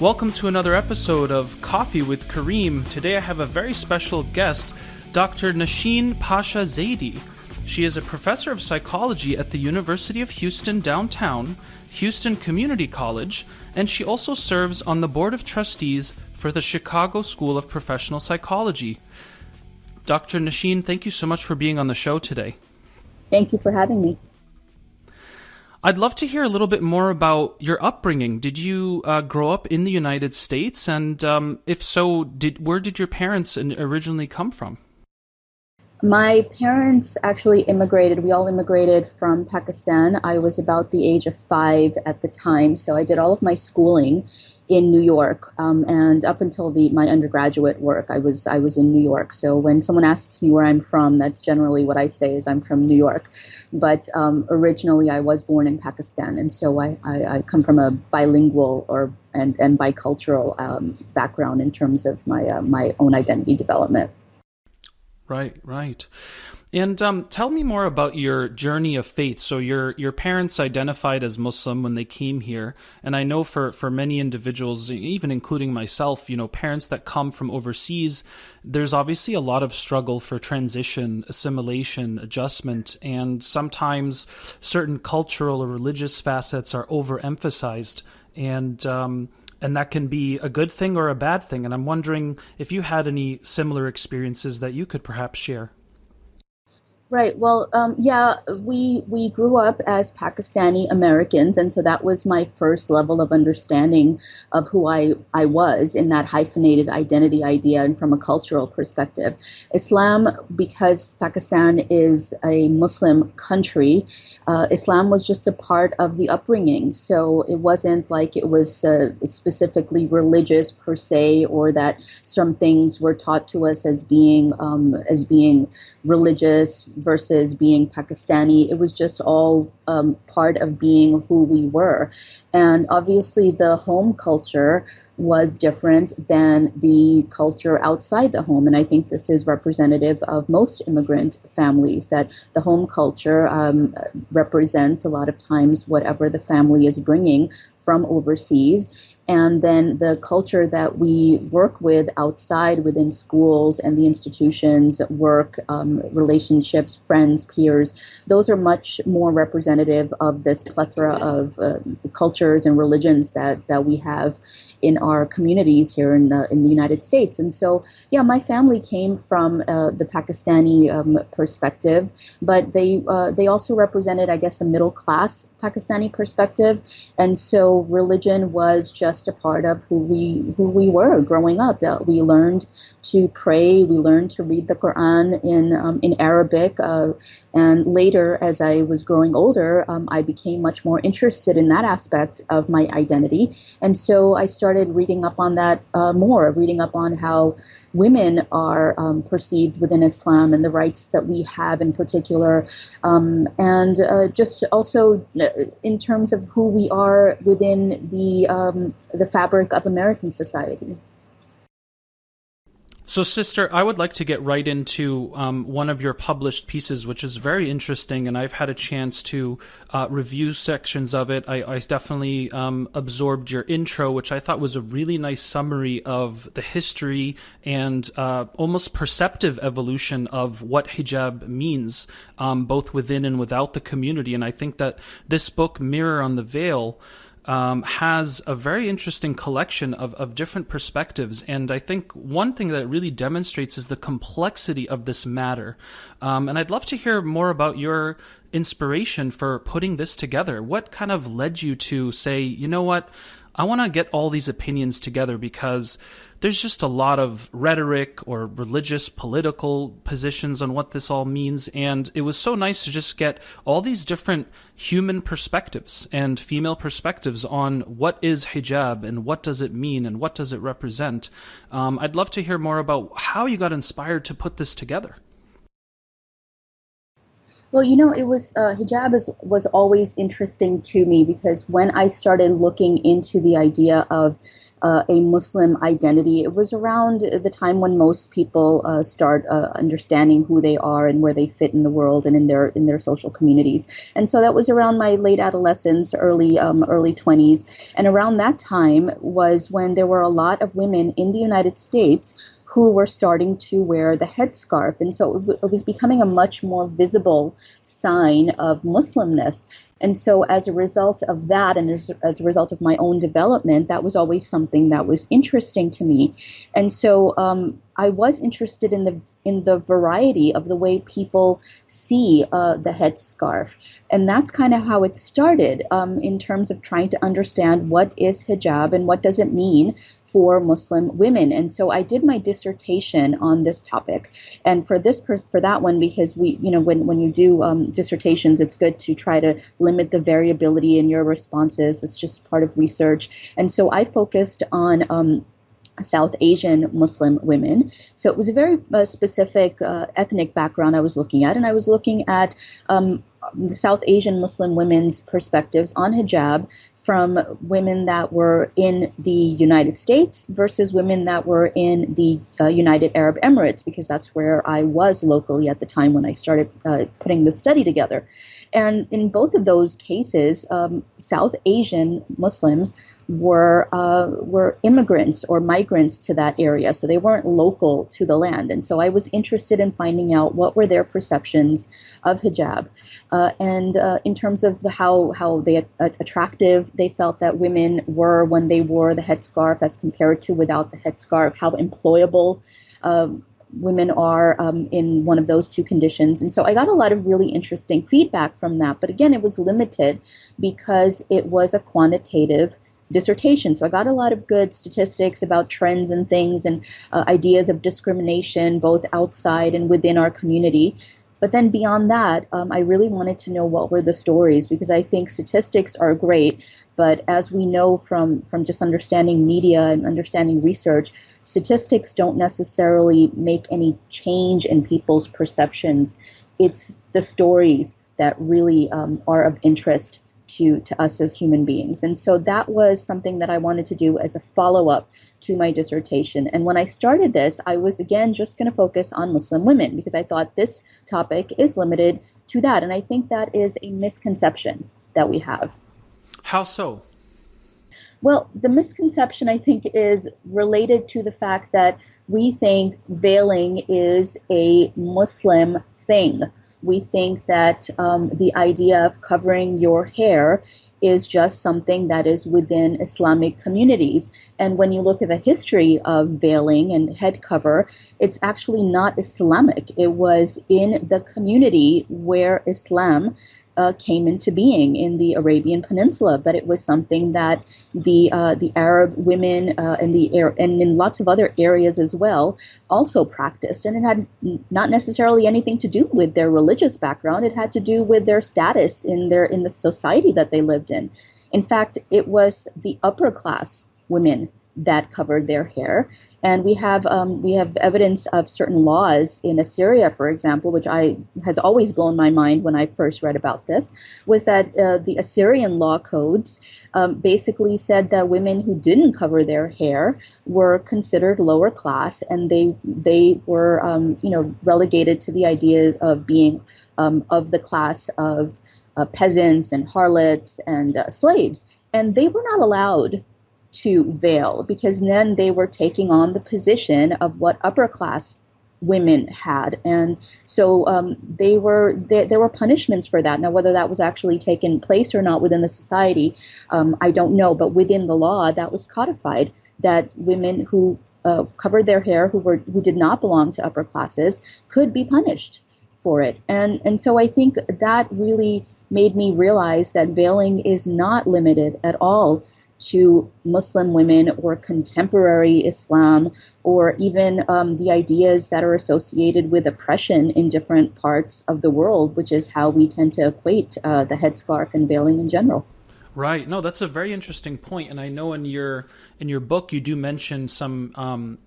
Welcome to another episode of Coffee with Karim. Today I have a very special guest, Dr. Nausheen Pasha Zaidi. She is a professor of psychology at the University of Houston downtown, Houston Community College, and she also serves on the Board of Trustees for the Chicago School of Professional Psychology. Dr. Nausheen, thank you so much for being on the show today. Thank you for having me. I'd love to hear a little bit more about your upbringing. Did you grow up in the United States? And if so, where did your parents originally come from? My parents actually immigrated. We all immigrated from Pakistan. I was about the age of 5 at the time, so I did all of my schooling in New York, and up until my undergraduate work, I was in New York. So when someone asks me where I'm from, that's generally what I say is I'm from New York. But originally, I was born in Pakistan, and so I come from a bilingual and bicultural background in terms of my own identity development. Right. And tell me more about your journey of faith. So your parents identified as Muslim when they came here. And I know for many individuals, even including myself, parents that come from overseas, there's obviously a lot of struggle for transition, assimilation, adjustment. And sometimes certain cultural or religious facets are overemphasized. And that can be a good thing or a bad thing. And I'm wondering if you had any similar experiences that you could perhaps share. Right. Well, we grew up as Pakistani Americans, and so that was my first level of understanding of who I was in that hyphenated identity idea and from a cultural perspective. Islam, because Pakistan is a Muslim country, Islam was just a part of the upbringing. So it wasn't like it was specifically religious per se, or that some things were taught to us as being religious versus being Pakistani. It was just all part of being who we were. And obviously the home culture was different than the culture outside the home. And I think this is representative of most immigrant families, that the home culture represents a lot of times whatever the family is bringing from overseas. And then the culture that we work with outside within schools and the institutions, work, relationships, friends, peers, those are much more representative of this plethora of cultures and religions that we have in our communities here in the United States. And so, my family came from the Pakistani perspective, but they also represented, I guess, the middle class Pakistani perspective. And so religion was just a part of who we were growing up. We learned to pray. We learned to read the Quran in Arabic. And later, as I was growing older, I became much more interested in that aspect of my identity. And so I started reading up on that reading up on how women are perceived within Islam and the rights that we have in particular. And just also in terms of who we are within the fabric of American society. So, sister, I would like to get right into one of your published pieces, which is very interesting, and I've had a chance to review sections of it. I definitely absorbed your intro, which I thought was a really nice summary of the history and almost perceptive evolution of what hijab means, both within and without the community. And I think that this book, Mirror on the Veil, has a very interesting collection of different perspectives. And I think one thing that it really demonstrates is the complexity of this matter. And I'd love to hear more about your inspiration for putting this together. What kind of led you to say, you know what, I want to get all these opinions together, because there's just a lot of rhetoric or religious, political positions on what this all means. And it was so nice to just get all these different human perspectives and female perspectives on what is hijab and what does it mean and what does it represent. I'd love to hear more about how you got inspired to put this together. Well, it was hijab was always interesting to me because when I started looking into the idea of a Muslim identity, it was around the time when most people start understanding who they are and where they fit in the world and in their social communities. And so that was around my late adolescence, early 20s, and around that time was when there were a lot of women in the United States who were starting to wear the headscarf. And so it was becoming a much more visible sign of Muslimness. And so as a result of that, and as a result of my own development, that was always something that was interesting to me. And so I was interested in the variety of the way people see the headscarf. And that's kind of how it started in terms of trying to understand what is hijab and what does it mean for Muslim women. And so I did my dissertation on this topic. And for that one, because when you do dissertations, it's good to try to limit the variability in your responses. It's just part of research. And so I focused on South Asian Muslim women. So it was a very specific ethnic background I was looking at. And I was looking at the South Asian Muslim women's perspectives on hijab from women that were in the United States versus women that were in the United Arab Emirates, because that's where I was locally at the time when I started putting the study together. And in both of those cases, South Asian Muslims were immigrants or migrants to that area, so they weren't local to the land. And so I was interested in finding out what were their perceptions of hijab, and in terms of how they attractive they felt that women were when they wore the headscarf as compared to without the headscarf, how employable women are in one of those two conditions. And so I got a lot of really interesting feedback from that. But again, it was limited because it was a quantitative dissertation. So I got a lot of good statistics about trends and things and ideas of discrimination, both outside and within our community. But then beyond that, I really wanted to know what were the stories, because I think statistics are great. But as we know from just understanding media and understanding research, statistics don't necessarily make any change in people's perceptions. It's the stories that really are of interest to us as human beings. And so that was something that I wanted to do as a follow-up to my dissertation. And when I started this, I was again just going to focus on Muslim women because I thought this topic is limited to that. And I think that is a misconception that we have. How so? Well, the misconception, I think, is related to the fact that we think veiling is a Muslim thing. We think that the idea of covering your hair is just something that is within Islamic communities. And when you look at the history of veiling and head cover, it's actually not Islamic. It was in the community where Islam came into being in the Arabian Peninsula, but it was something that the Arab women and in lots of other areas as well also practiced, and it had not necessarily anything to do with their religious background. It had to do with their status in the society that they lived in. In fact, it was the upper class women that covered their hair. And we have evidence of certain laws in Assyria, for example, which has always blown my mind when I first read about this, was that the Assyrian law codes basically said that women who didn't cover their hair were considered lower class, and they were relegated to the idea of being of the class of peasants and harlots and slaves, and they were not allowed to veil, because then they were taking on the position of what upper class women had. And so there were punishments for that. Now, whether that was actually taking place or not within the society, I don't know. But within the law, that was codified, that women who covered their hair, who did not belong to upper classes, could be punished for it. And so I think that really made me realize that veiling is not limited at all to Muslim women or contemporary Islam, or even the ideas that are associated with oppression in different parts of the world, which is how we tend to equate the headscarf and veiling in general. Right. No, that's a very interesting point, and I know in your book you do mention some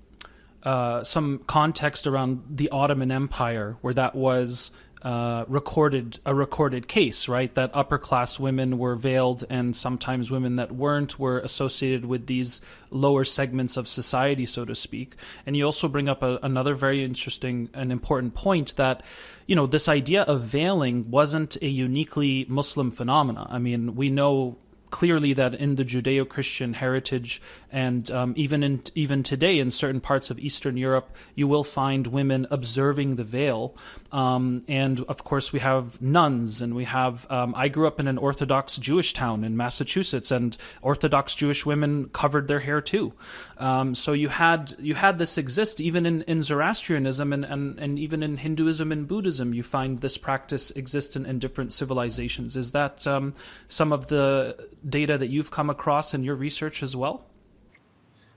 context around the Ottoman Empire, where that was recorded case, right? That upper class women were veiled, and sometimes women that weren't were associated with these lower segments of society, so to speak. And you also bring up another very interesting and important point that, this idea of veiling wasn't a uniquely Muslim phenomena. I mean, we know clearly that in the Judeo-Christian heritage, and even today in certain parts of Eastern Europe, you will find women observing the veil. And of course, we have nuns, and we have. I grew up in an Orthodox Jewish town in Massachusetts, and Orthodox Jewish women covered their hair too. So you had this exist even in Zoroastrianism and even in Hinduism and Buddhism. You find this practice exist in different civilizations. Is that some of the data that you've come across in your research as well?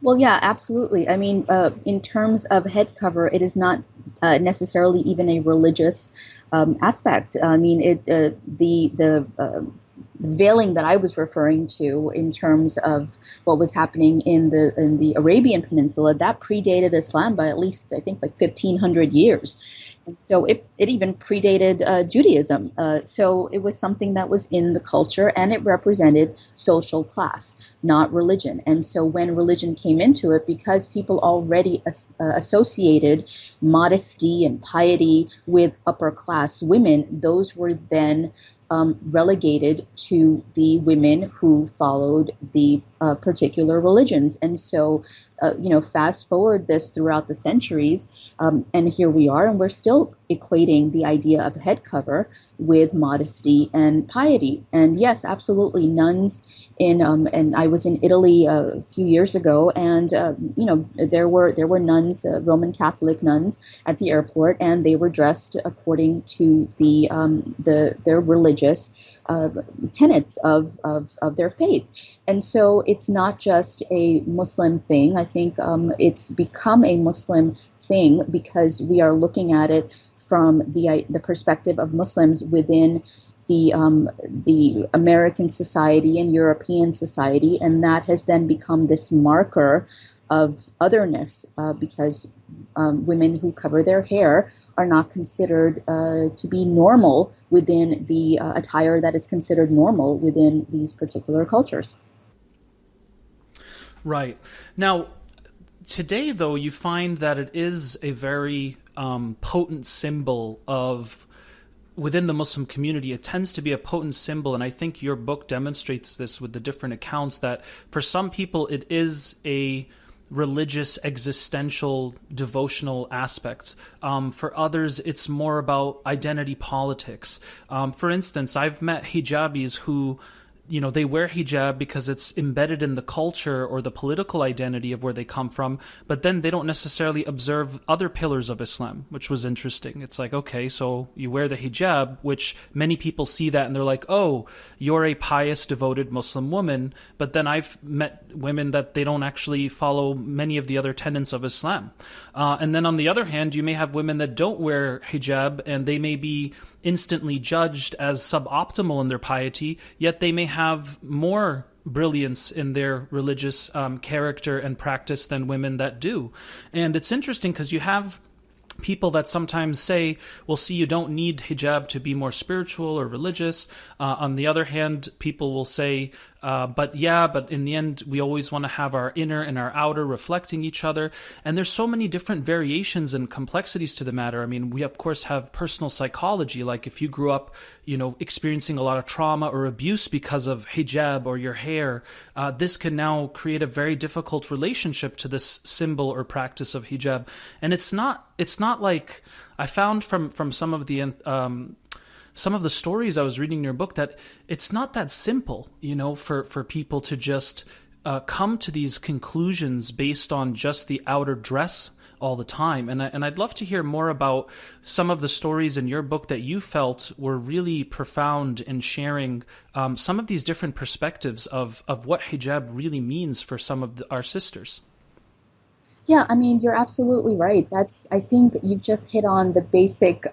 Well, yeah, absolutely. I mean, in terms of head cover, it is not necessarily even a religious aspect. I mean, the veiling that I was referring to in terms of what was happening in the Arabian Peninsula, that predated Islam by at least, I think, like 1,500 years. And so it even predated Judaism. So it was something that was in the culture, and it represented social class, not religion. And so when religion came into it, because people already associated modesty and piety with upper class women, those were then relegated to the women who followed the particular religions. And so, fast forward this throughout the centuries, and here we are, and we're still equating the idea of head cover with modesty and piety. And yes, absolutely, nuns and I was in Italy a few years ago, and there were nuns, Roman Catholic nuns, at the airport, and they were dressed according to their religious tenets of their faith. And so it's not just a Muslim thing. I think it's become a Muslim thing because we are looking at it from the perspective of Muslims within the American society and European society, and that has then become this marker of otherness because women who cover their hair are not considered to be normal within the attire that is considered normal within these particular cultures. Right. Now, today, though, you find that it is a very potent symbol of, within the Muslim community, it tends to be a potent symbol, and I think your book demonstrates this with the different accounts, that for some people it is a religious, existential, devotional aspects. For others, it's more about identity politics. For instance, I've met hijabis who, they wear hijab because it's embedded in the culture or the political identity of where they come from, but then they don't necessarily observe other pillars of Islam, which was interesting. It's like, okay, so you wear the hijab, which many people see that and they're like, oh, you're a pious, devoted Muslim woman, but then I've met women that they don't actually follow many of the other tenets of Islam. And then on the other hand, you may have women that don't wear hijab and they may be instantly judged as suboptimal in their piety, yet they may have more brilliance in their religious character and practice than women that do. And it's interesting because you have people that sometimes say, well, see, you don't need hijab to be more spiritual or religious. On the other hand, people will say, but in the end, we always want to have our inner and our outer reflecting each other. And there's so many different variations and complexities to the matter. I mean, we, of course, have personal psychology. Like if you grew up, experiencing a lot of trauma or abuse because of hijab or your hair, this can now create a very difficult relationship to this symbol or practice of hijab. And it's not like, I found from some of the stories I was reading in your book that it's not that simple, for people to just come to these conclusions based on just the outer dress all the time. And I'd love to hear more about some of the stories in your book that you felt were really profound in sharing some of these different perspectives of what hijab really means for some of our sisters. Yeah, I mean, you're absolutely right. I think you've just hit on the basic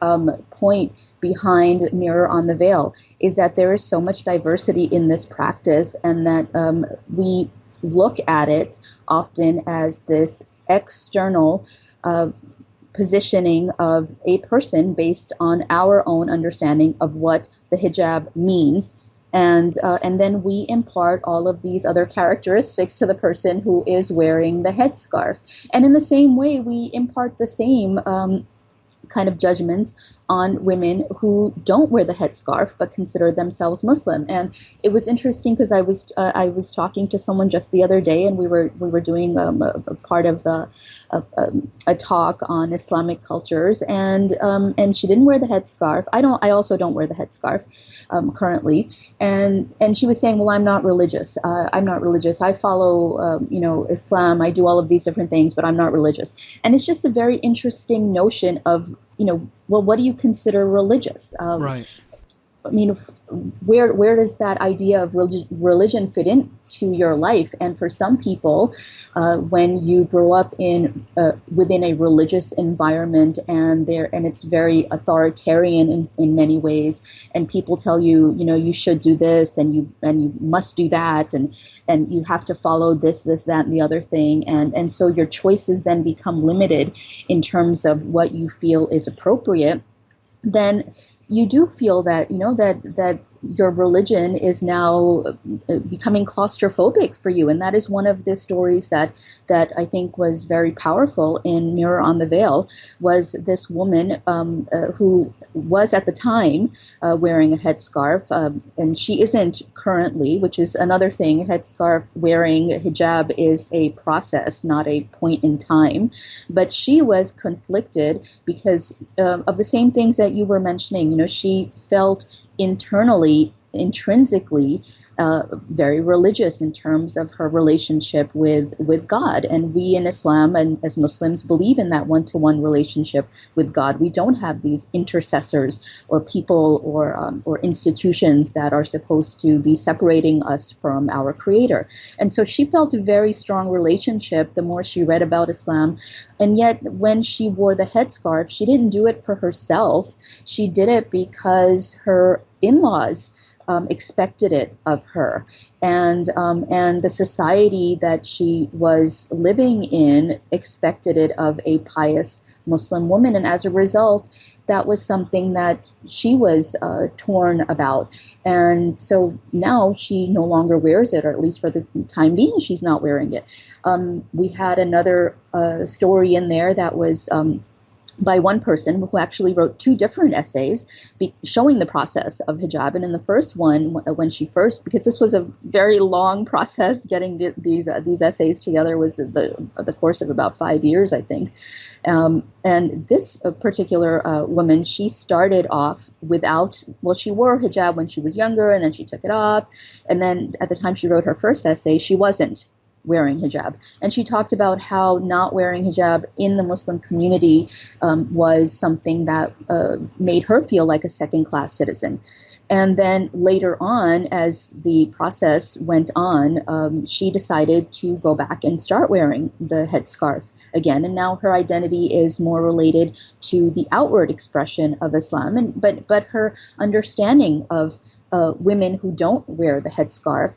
point behind Mirror on the Veil, is that there is so much diversity in this practice, and that we look at it often as this external positioning of a person based on our own understanding of what the hijab means. And then we impart all of these other characteristics to the person who is wearing the headscarf. And in the same way, we impart the same kind of judgments on women who don't wear the headscarf but consider themselves Muslim. And it was interesting because I was talking to someone just the other day, and we were doing a part of a talk on Islamic cultures, and she didn't wear the headscarf. I also don't wear the headscarf currently, and she was saying, well, I'm not religious. I'm not religious. I follow Islam. I do all of these different things, but I'm not religious. And it's just a very interesting notion of, well, what do you consider religious? Right. I mean, where does that idea of religion fit into your life? And for some people, when you grow up within a religious environment, and it's very authoritarian in many ways, and people tell you, you should do this, and you must do that, and you have to follow this, that, and the other thing, and so your choices then become limited in terms of what you feel is appropriate. Then you do feel that, that your religion is now becoming claustrophobic for you. And that is one of the stories that I think was very powerful in Mirror on the Veil, was this woman who was at the time wearing a headscarf, and she isn't currently, which is another thing. Headscarf wearing, hijab is a process, not a point in time. But she was conflicted because of the same things that you were mentioning. She felt intrinsically very religious in terms of her relationship with God. And we in Islam and as Muslims believe in that one-to-one relationship with God. We don't have these intercessors or people or institutions that are supposed to be separating us from our Creator. And so she felt a very strong relationship the more she read about Islam. And yet when she wore the headscarf, she didn't do it for herself. She did it because her in-laws expected it of her, and the society that she was living in expected it of a pious Muslim woman, and as a result, that was something that she was torn about. And so now she no longer wears it, or at least for the time being, she's not wearing it. We had another story in there that was by one person who actually wrote 2 different essays showing the process of hijab. And in the first one, when she first, because this was a very long process, getting these essays together was the course of about 5 years, I think. And this particular woman, she started off she wore hijab when she was younger, and then she took it off. And then at the time she wrote her first essay, she wasn't wearing hijab. And she talked about how not wearing hijab in the Muslim community was something that made her feel like a second-class citizen. And then later on, as the process went on, she decided to go back and start wearing the headscarf again. And now her identity is more related to the outward expression of Islam. But her understanding of women who don't wear the headscarf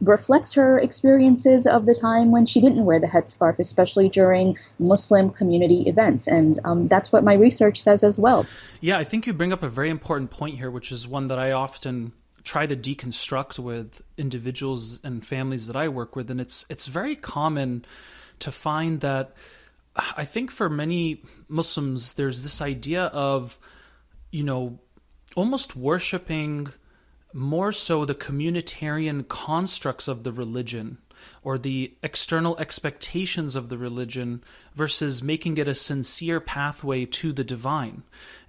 reflects her experiences of the time when she didn't wear the headscarf, especially during Muslim community events. And that's what my research says as well. Yeah, I think you bring up a very important point here, which is one that I often try to deconstruct with individuals and families that I work with. And it's very common to find that I think for many Muslims, there's this idea of, almost worshiping more so the communitarian constructs of the religion or the external expectations of the religion versus making it a sincere pathway to the divine.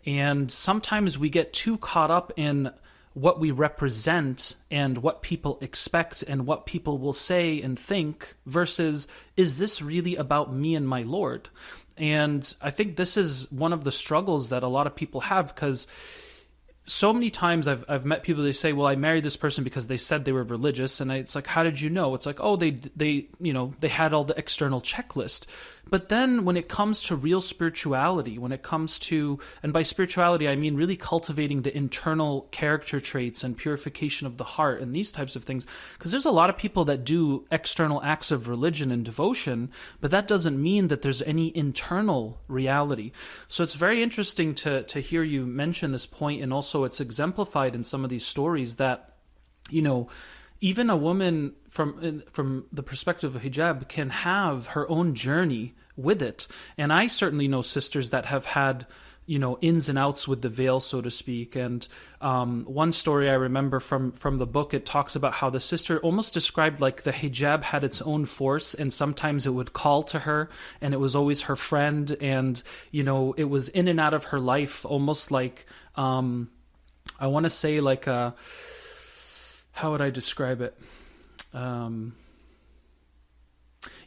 And sometimes we get too caught up in what we represent and what people expect and what people will say and think versus, is this really about me and my Lord? And I think this is one of the struggles that a lot of people have, because so many times I've met people, they say, well, I married this person because they said they were religious. And it's like, how did you know? It's like, oh, they they had all the external checklist. But then when it comes to real spirituality, when it comes to, and by spirituality, I mean really cultivating the internal character traits and purification of the heart and these types of things. Because there's a lot of people that do external acts of religion and devotion, but that doesn't mean that there's any internal reality. So it's very interesting to hear you mention this point, and also it's exemplified in some of these stories that, even a woman from the perspective of hijab can have her own journey with it. And I certainly know sisters that have had, ins and outs with the veil, so to speak. And one story I remember from the book, it talks about how the sister almost described like the hijab had its own force, and sometimes it would call to her, and it was always her friend, and it was in and out of her life, almost like I want to say like a, how would I describe it?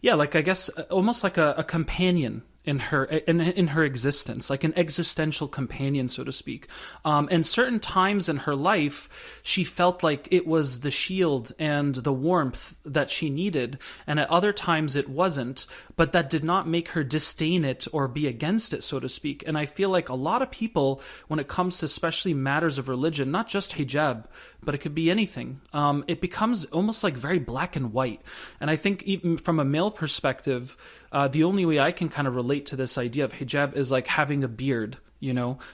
Like I guess almost like a companion in her existence, like an existential companion, so to speak. And certain times in her life, she felt like it was the shield and the warmth that she needed, and at other times it wasn't. But that did not make her disdain it or be against it, so to speak. And I feel like a lot of people, when it comes to especially matters of religion, not just hijab, but it could be anything, it becomes almost like very black and white. And I think even from a male perspective, the only way I can kind of relate to this idea of hijab is like having a beard,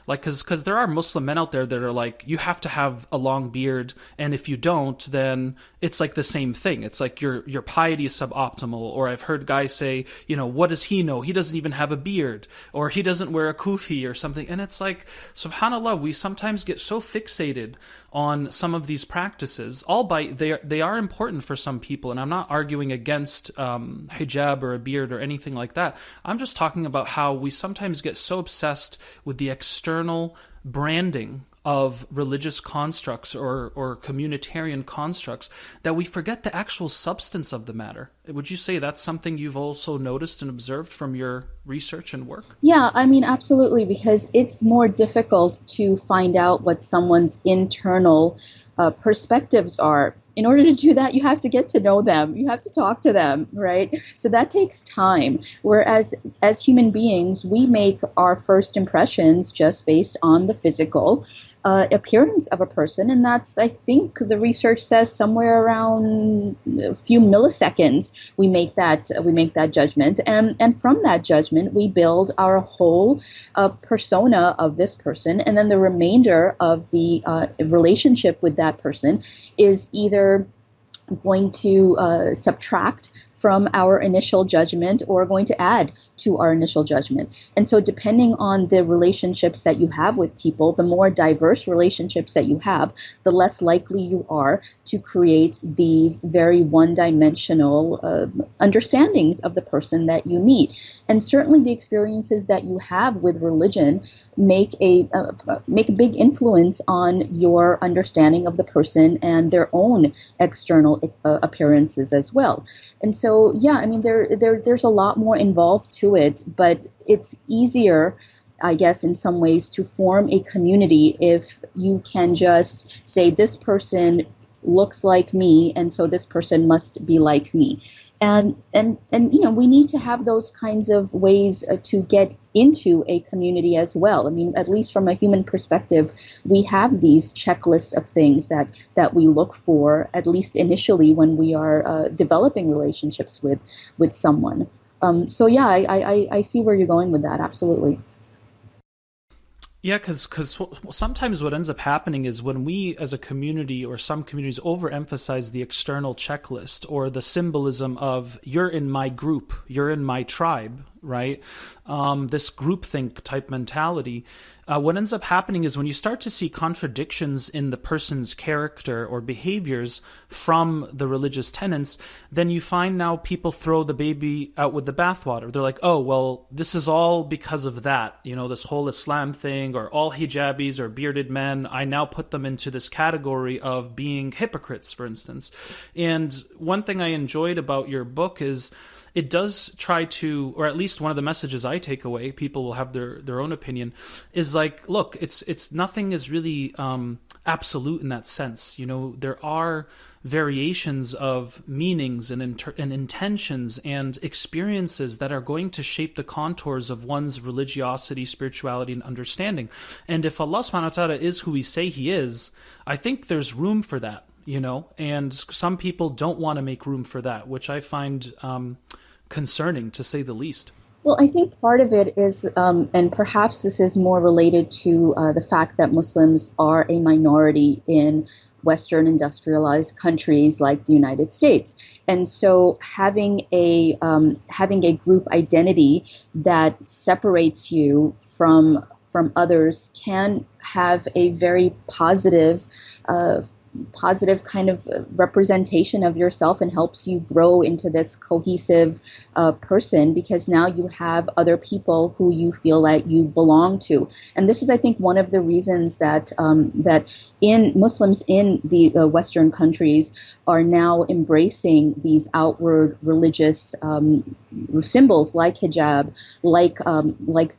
like because there are Muslim men out there that are like, you have to have a long beard, and if you don't, then it's like the same thing. It's like your piety is suboptimal. Or I've heard guys say, what does he know? He doesn't even have a beard, or he doesn't wear a kufi or something. And it's like, subhanAllah, we sometimes get so fixated on some of these practices, albeit they are important for some people. And I'm not arguing against hijab or a beard or anything like that. I'm just talking about how we sometimes get so obsessed with the external branding of religious constructs or communitarian constructs that we forget the actual substance of the matter. Would you say that's something you've also noticed and observed from your research and work? Yeah, I mean, absolutely, because it's more difficult to find out what someone's internal perspectives are. In order to do that, you have to get to know them. You have to talk to them, right? So that takes time. Whereas as human beings, we make our first impressions just based on the physical appearance of a person. And that's, I think the research says, somewhere around a few milliseconds we make that judgment. And from that judgment, we build our whole persona of this person. And then the remainder of the relationship with that person is either going to subtract from our initial judgment or going to add to our initial judgment. And so depending on the relationships that you have with people, the more diverse relationships that you have, the less likely you are to create these very one-dimensional understandings of the person that you meet. And certainly the experiences that you have with religion make a big influence on your understanding of the person and their own external appearances as well. And so, yeah, I mean, there's a lot more involved to it, but it's easier, I guess, in some ways to form a community if you can just say this person looks like me, and so this person must be like me. And we need to have those kinds of ways to get into a community as well. I mean, at least from a human perspective, we have these checklists of things that we look for, at least initially when we are developing relationships with someone. So yeah, I see where you're going with that. Absolutely. Yeah, because sometimes what ends up happening is when we as a community or some communities overemphasize the external checklist or the symbolism of you're in my group, you're in my tribe, right? This groupthink type mentality. What ends up happening is when you start to see contradictions in the person's character or behaviors from the religious tenets, then you find now people throw the baby out with the bathwater. They're like, oh, well, this is all because of that. This whole Islam thing, or all hijabis or bearded men, I now put them into this category of being hypocrites, for instance. And one thing I enjoyed about your book is it does try to, or at least one of the messages I take away, people will have their own opinion, is like, look, it's nothing is really absolute in that sense. You know, there are variations of meanings and intentions and experiences that are going to shape the contours of one's religiosity, spirituality, and understanding. And if Allah subhanahu wa ta'ala is who we say he is, I think there's room for that, you know, and some people don't want to make room for that, which I find concerning, to say the least. Well, I think part of it is, and perhaps this is more related to the fact that Muslims are a minority in Western industrialized countries like the United States, and so having a group identity that separates you from others can have a very positive kind of representation of yourself and helps you grow into this cohesive person, because now you have other people who you feel like you belong to. And this is, I think, one of the reasons that in Muslims in the Western countries are now embracing these outward religious symbols like hijab, like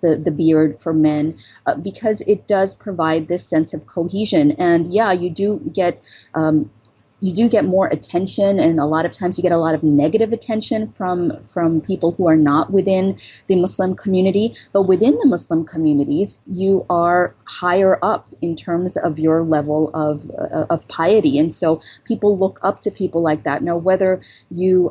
the beard for men, because it does provide this sense of cohesion. And yeah, you do get more attention, and a lot of times you get a lot of negative attention from people who are not within the Muslim community. But within the Muslim communities, you are higher up in terms of your level of piety, and so people look up to people like that. Now, whether you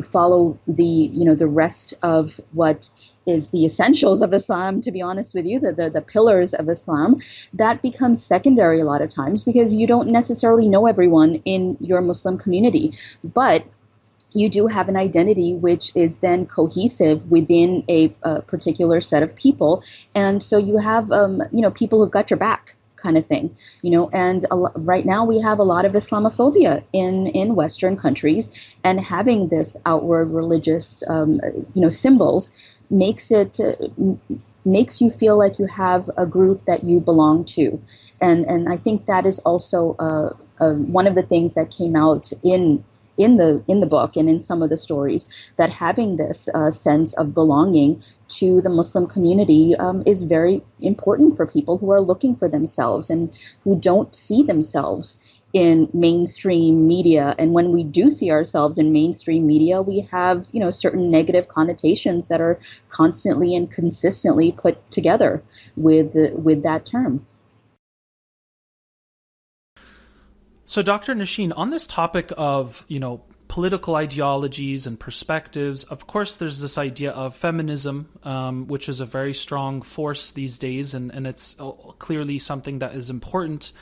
follow the rest of what is the essentials of Islam, to be honest with you, the pillars of Islam, that becomes secondary a lot of times, because you don't necessarily know everyone in your Muslim community. But you do have an identity which is then cohesive within a particular set of people. And so you have, people who've got your back, kind of thing, and right now we have a lot of Islamophobia in Western countries, and having this outward religious, symbols makes you feel like you have a group that you belong to. And I think that is also one of the things that came out in the book and in some of the stories, that having this sense of belonging to the Muslim community is very important for people who are looking for themselves and who don't see themselves in mainstream media. And when we do see ourselves in mainstream media, we have, certain negative connotations that are constantly and consistently put together with that term. So, Dr. Nausheen, on this topic of, political ideologies and perspectives, of course, there's this idea of feminism, which is a very strong force these days, and it's clearly something that is important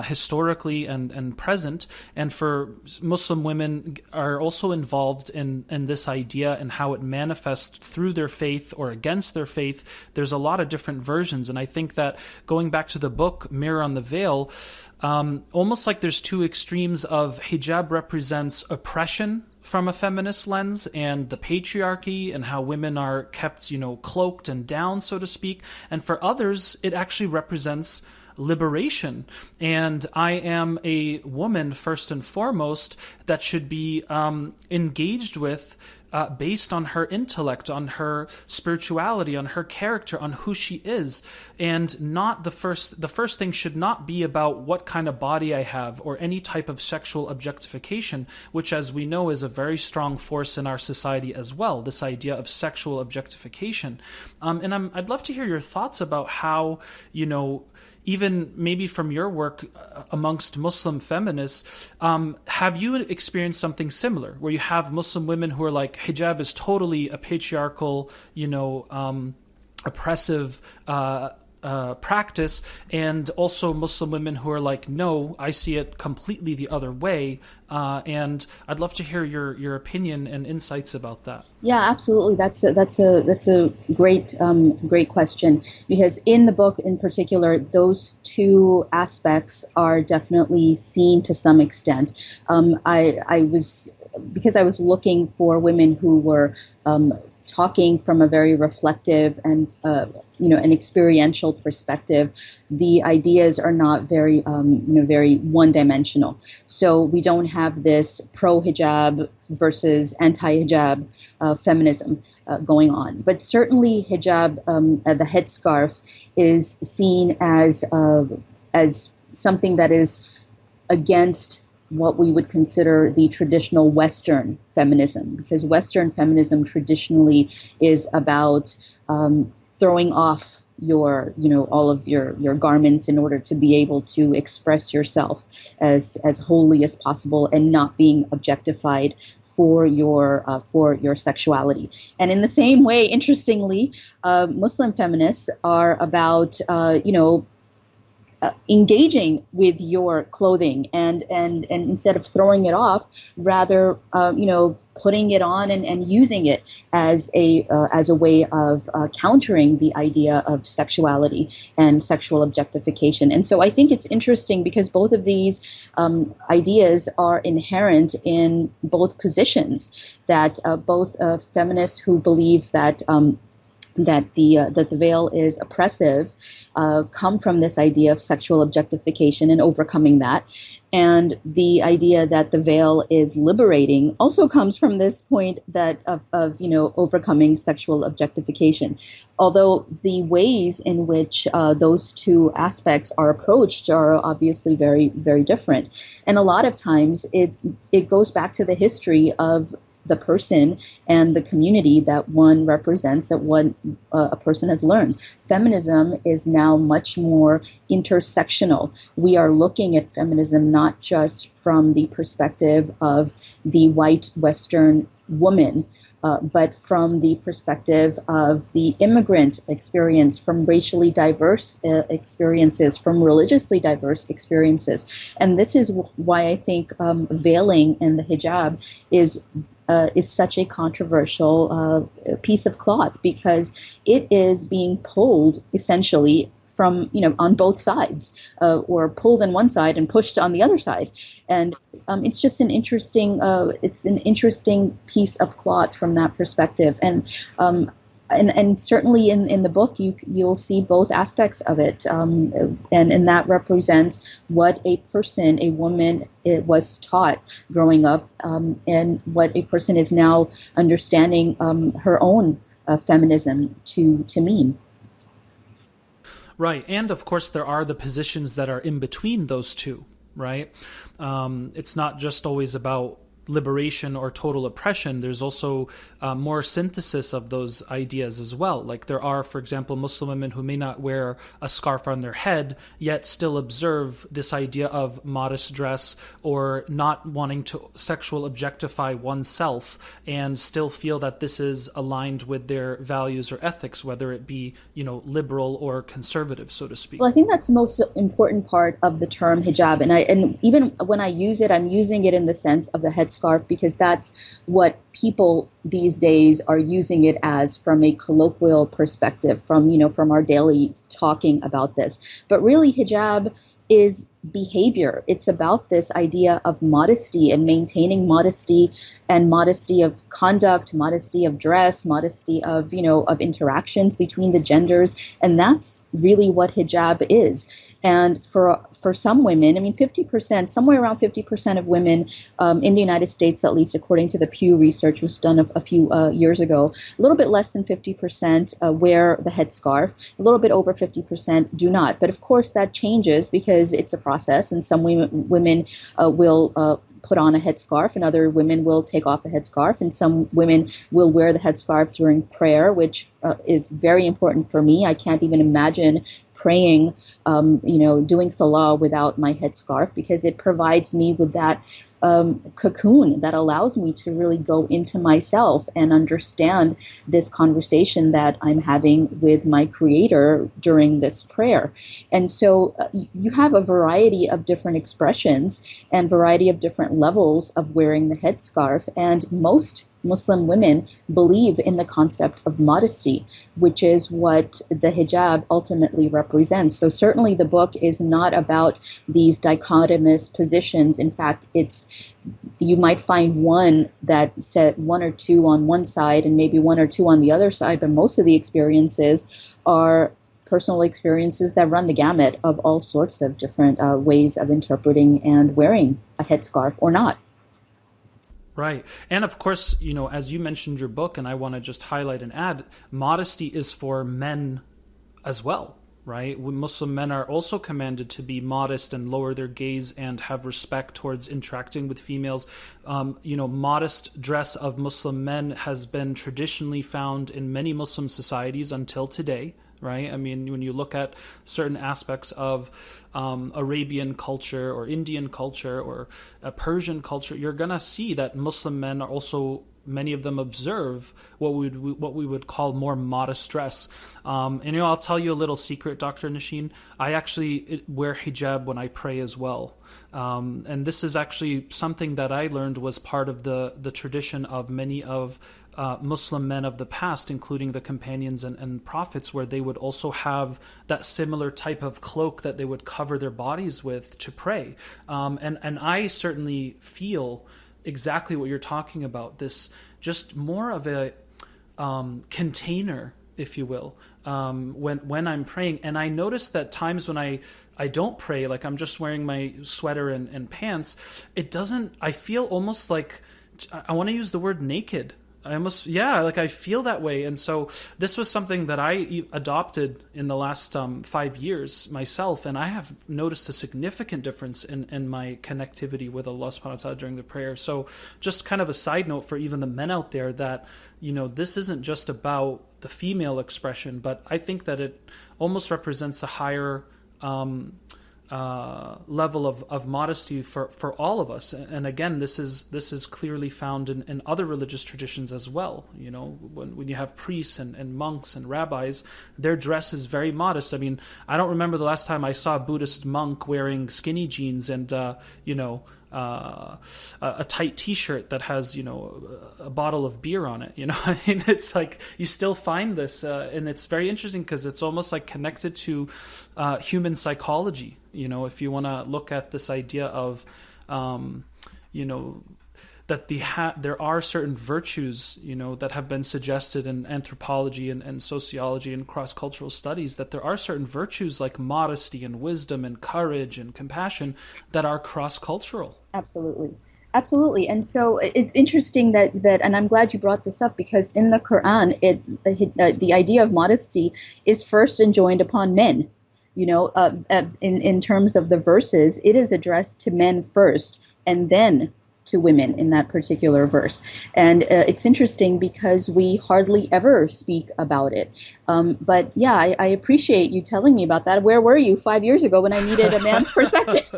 historically and present. And for Muslim women are also involved in this idea and how it manifests through their faith or against their faith. There's a lot of different versions, and I think that going back to the book Mirror on the Veil, almost like there's two extremes of hijab represents oppression from a feminist lens and the patriarchy and how women are kept, cloaked and down, so to speak. And for others, it actually represents liberation. And I am a woman, first and foremost, that should be engaged with based on her intellect, on her spirituality, on her character, on who she is, and not the first thing should not be about what kind of body I have or any type of sexual objectification, which, as we know, is a very strong force in our society as well, this idea of sexual objectification. And I'd love to hear your thoughts about how, even maybe from your work amongst Muslim feminists, have you experienced something similar where you have Muslim women who are like, hijab is totally a patriarchal, oppressive practice, and also Muslim women who are like, no, I see it completely the other way, and I'd love to hear your opinion and insights about that. Yeah, absolutely. That's a great question, because in the book in particular, those two aspects are definitely seen to some extent. Because I was looking for women who were talking from a very reflective and an experiential perspective, the ideas are not very very one-dimensional. So we don't have this pro-hijab versus anti-hijab feminism going on. But certainly hijab, the headscarf, is seen as something that is against what we would consider the traditional Western feminism, because Western feminism traditionally is about throwing off all of your garments in order to be able to express yourself as wholly as possible and not being objectified for your sexuality. And in the same way, interestingly, Muslim feminists are about engaging with your clothing and instead of throwing it off, rather putting it on and using it as a way of countering the idea of sexuality and sexual objectification. And so I think it's interesting because both of these ideas are inherent in both positions, that both feminists who believe that the veil is oppressive come from this idea of sexual objectification and overcoming that. And the idea that the veil is liberating also comes from this point that of overcoming sexual objectification. Although the ways in which those two aspects are approached are obviously very, very different. And a lot of times it goes back to the history of the person and the community that one represents, that what a person has learned. Feminism is now much more intersectional. We are looking at feminism not just from the perspective of the white Western woman, but from the perspective of the immigrant experience, from racially diverse experiences, from religiously diverse experiences. And this is why I think veiling and the hijab is such a controversial piece of cloth, because it is being pulled essentially from, on both sides, or pulled on one side and pushed on the other side. And it's just an interesting piece of cloth from that perspective. And certainly in the book, you'll see both aspects of it, and that represents what a person, a woman, was taught growing up, and what a person is now understanding her own feminism to mean. Right. And of course, there are the positions that are in between those two, right? It's not just always about liberation or total oppression. There's also more synthesis of those ideas as well. Like there are, for example, Muslim women who may not wear a scarf on their head, yet still observe this idea of modest dress or not wanting to sexual objectify oneself, and still feel that this is aligned with their values or ethics, whether it be, liberal or conservative, so to speak. Well, I think that's the most important part of the term hijab. And even when I use it, I'm using it in the sense of the headscarf, because that's what people these days are using it as from a colloquial perspective, from our daily talking about this. But really, hijab is behavior. It's about this idea of modesty and maintaining modesty, and modesty of conduct, modesty of dress, modesty of, of interactions between the genders. And that's really what hijab is. And for some women, 50%, somewhere around 50% of women in the United States, at least according to the Pew research was done a few years ago, a little bit less than 50% wear the headscarf, a little bit over 50% do not. But of course that changes because it's a process, and some women will put on a headscarf, and other women will take off a headscarf, and some women will wear the headscarf during prayer, which is very important for me. I can't even imagine praying, doing salah without my headscarf, because it provides me with that cocoon that allows me to really go into myself and understand this conversation that I'm having with my creator during this prayer. And so you have a variety of different expressions and variety of different levels of wearing the headscarf, and most Muslim women believe in the concept of modesty, which is what the hijab ultimately represents. So certainly the book is not about these dichotomous positions. In fact, you might find one that said one or two on one side and maybe one or two on the other side, but most of the experiences are personal experiences that run the gamut of all sorts of different ways of interpreting and wearing a headscarf or not. Right. And of course, as you mentioned your book, and I want to just highlight and add, modesty is for men as well, right? Muslim men are also commanded to be modest and lower their gaze and have respect towards interacting with females. Modest dress of Muslim men has been traditionally found in many Muslim societies until today. Right? I mean, when you look at certain aspects of Arabian culture or Indian culture or Persian culture, you're going to see that Muslim men are also, many of them observe what we would call more modest dress. I'll tell you a little secret, Dr. Nausheen. I actually wear hijab when I pray as well. And this is actually something that I learned was part of the tradition of many of Muslim men of the past, including the companions and prophets, where they would also have that similar type of cloak that they would cover their bodies with to pray. And I certainly feel exactly what you're talking about, this just more of a container, if you will, when I'm praying. And I notice that times when I don't pray, like I'm just wearing my sweater and pants, I feel almost like, I want to use the word naked. I feel that way. And so this was something that I adopted in the last 5 years myself, and I have noticed a significant difference in my connectivity with Allah subhanahu wa ta'ala during the prayer. So just kind of a side note for even the men out there that, this isn't just about the female expression, but I think that it almost represents a higher level of modesty for all of us. And again, this is clearly found in other religious traditions as well. When you have priests and monks and rabbis, their dress is very modest. I mean, I don't remember the last time I saw a Buddhist monk wearing skinny jeans and a tight T-shirt that has a bottle of beer on it. I mean, it's like you still find this, and it's very interesting because it's almost like connected to human psychology. If you want to look at this idea of that there are certain virtues, that have been suggested in anthropology and sociology and cross-cultural studies, that there are certain virtues like modesty and wisdom and courage and compassion that are cross-cultural. Absolutely. Absolutely. And so it's interesting that and I'm glad you brought this up, because in the Quran, the idea of modesty is first enjoined upon men. In terms of the verses, it is addressed to men first and then to women in that particular verse. And it's interesting because we hardly ever speak about it. But yeah, I appreciate you telling me about that. Where were you 5 years ago when I needed a man's perspective?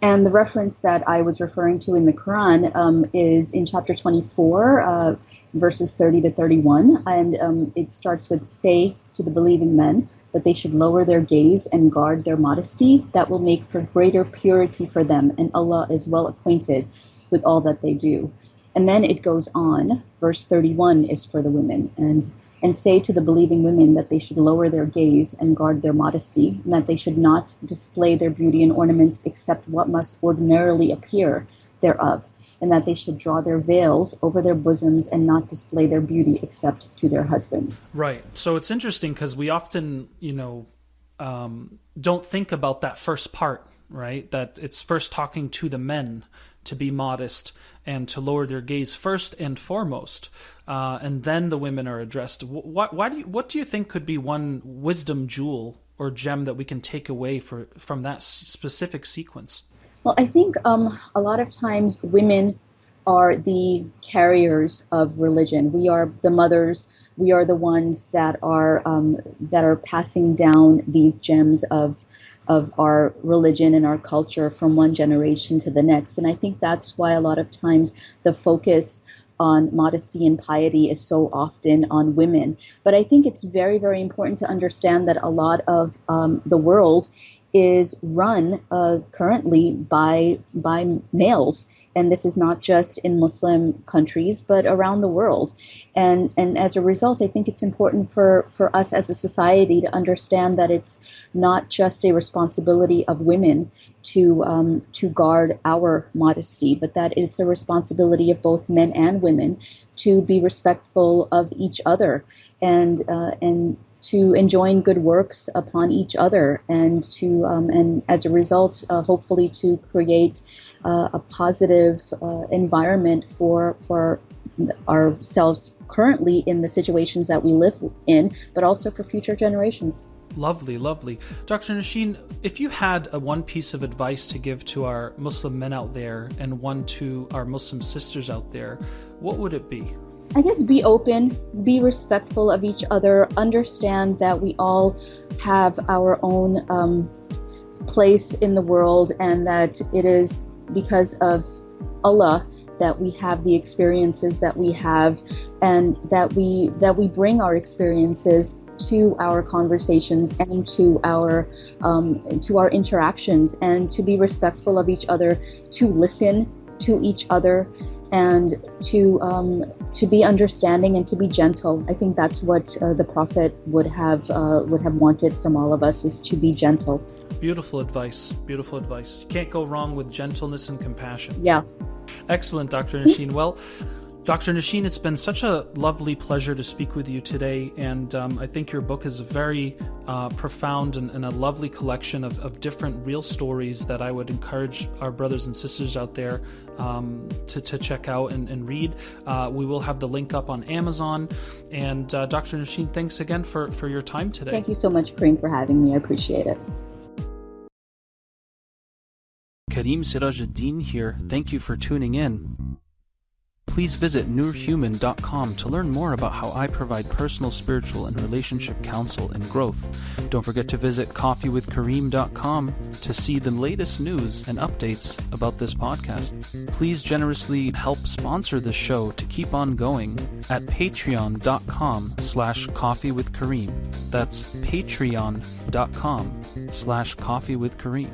And the reference that I was referring to in the Quran is in chapter 24, verses 30 to 31. And it starts with, "Say to the believing men that they should lower their gaze and guard their modesty. That will make for greater purity for them, and Allah is well acquainted with all that they do." And then it goes on. Verse 31 is for the women. And say to the believing women that they should lower their gaze and guard their modesty, and that they should not display their beauty and ornaments except what must ordinarily appear thereof, and that they should draw their veils over their bosoms and not display their beauty except to their husbands. Right. So it's interesting because we often, don't think about that first part, right? That it's first talking to the men to be modest and to lower their gaze first and foremost, and then the women are addressed. What do you think could be one wisdom jewel or gem that we can take away from that specific sequence? Well, I think a lot of times women are the carriers of religion. We are the mothers. We are the ones that are passing down these gems of our religion and our culture from one generation to the next. And I think that's why a lot of times the focus on modesty and piety is so often on women. But I think it's very, very important to understand that a lot of the world is run currently by males, and this is not just in Muslim countries but around the world. And as a result, I think it's important for us as a society to understand that it's not just a responsibility of women to guard our modesty, but that it's a responsibility of both men and women to be respectful of each other, and to enjoin good works upon each other, and to and as a result, hopefully to create a positive environment for ourselves currently in the situations that we live in, but also for future generations. Lovely, lovely. Dr. Nausheen, if you had one piece of advice to give to our Muslim men out there and one to our Muslim sisters out there, what would it be? I guess be open, be respectful of each other, understand that we all have our own place in the world, and that it is because of Allah that we have the experiences that we have, and that we bring our experiences to our conversations and to our interactions, and to be respectful of each other, to listen to each other, and to be understanding and to be gentle. I think that's what the Prophet would have wanted from all of us, is to be gentle. Beautiful advice. Beautiful advice. You can't go wrong with gentleness and compassion. Yeah. Excellent, Dr. Nausheen. Well, Dr. Nausheen, it's been such a lovely pleasure to speak with you today, and I think your book is a very profound and a lovely collection of different real stories that I would encourage our brothers and sisters out there to check out and read. We will have the link up on Amazon, and Dr. Nausheen, thanks again for your time today. Thank you so much, Karim, for having me. I appreciate it. Karim Sirajuddin here. Thank you for tuning in. Please visit noorhuman.com to learn more about how I provide personal, spiritual, and relationship counsel and growth. Don't forget to visit coffeewithkareem.com to see the latest news and updates about this podcast. Please generously help sponsor the show to keep on going at patreon.com/coffeewithkareem. That's patreon.com/coffeewithkareem.